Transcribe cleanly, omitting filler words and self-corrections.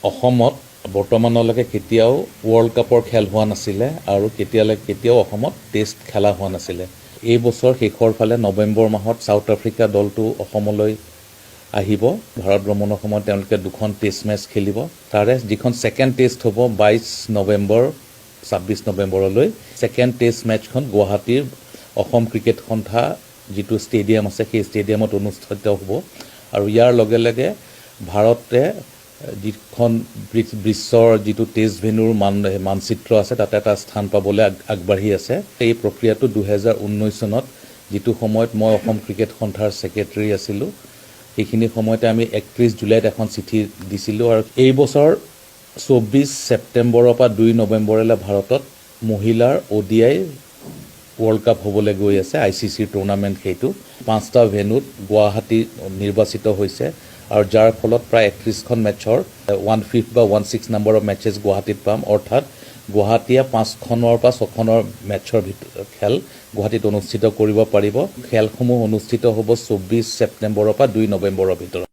অসমত বৰ্তমানলৈকে কেতিয়াও ৱৰ্ল্ড কাপৰ খেল হোৱা নাছিলে আৰু কেতিয়াও অসমত টেষ্ট খেলা হোৱা নাছিলে। এই বছৰ শেষৰ ফালে নৱেম্বৰ মাহত ছাউথ আফ্ৰিকা দলটো অসমলৈ আহিব। ভাৰত ভ্ৰমণৰ সময়ত তেওঁলোকে 2খন টেষ্ট মেচ খেলিব। তাৰে যিখন ছেকেণ্ড টেষ্ট হ'ব 22 নৱেম্বৰ 26 নৱেম্বৰলৈ। ছেকেণ্ড টেষ্ট মেচখন গুৱাহাটীৰ অসম ক্ৰিকেট সন্থা যিটো ষ্টেডিয়াম আছে সেই ষ্টেডিয়ামত অনুষ্ঠিত হ'ব। আৰু ইয়াৰ লগে লগে ভাৰতে যিখন বিশ্বৰ যিটো টেষ্ট ভেন্যুৰ মানচিত্ৰ আছে তাতে এটা স্থান পাবলৈ আগবাঢ়ি আছে। এই প্ৰক্ৰিয়াটো 2019 চনত যিটো সময়ত মই অসম ক্ৰিকেট সন্থাৰ ছেক্ৰেটাৰী আছিলোঁ, সেইখিনি সময়তে আমি 31 জুলাইত এখন চিঠি দিছিলোঁ। আৰু এই বছৰ 24 ছেপ্টেম্বৰৰ পৰা 2 নৱেম্বৰলৈ ভাৰতত মহিলাৰ ODI ৱৰ্ল্ড কাপ হ'বলৈ গৈ আছে। ICCৰ টুৰ্ণামেণ্ট সেইটো 5টা ভেন্যুত গুৱাহাটী নিৰ্বাচিত হৈছে আৰু যাৰ ফলত প্ৰায় 31খন মেচৰ 1/5 বা 1/6 নম্বৰৰ মেচেছ গুৱাহাটীত পাম। অৰ্থাৎ গুৱাহাটীয়ে 5খনৰ পৰা 6খনৰ মেচৰ খেল গুৱাহাটীত অনুষ্ঠিত কৰিব পাৰিব। খেলসমূহ অনুষ্ঠিত হ'ব 24 ছেপ্টেম্বৰৰ পৰা 2 নৱেম্বৰৰ ভিতৰত।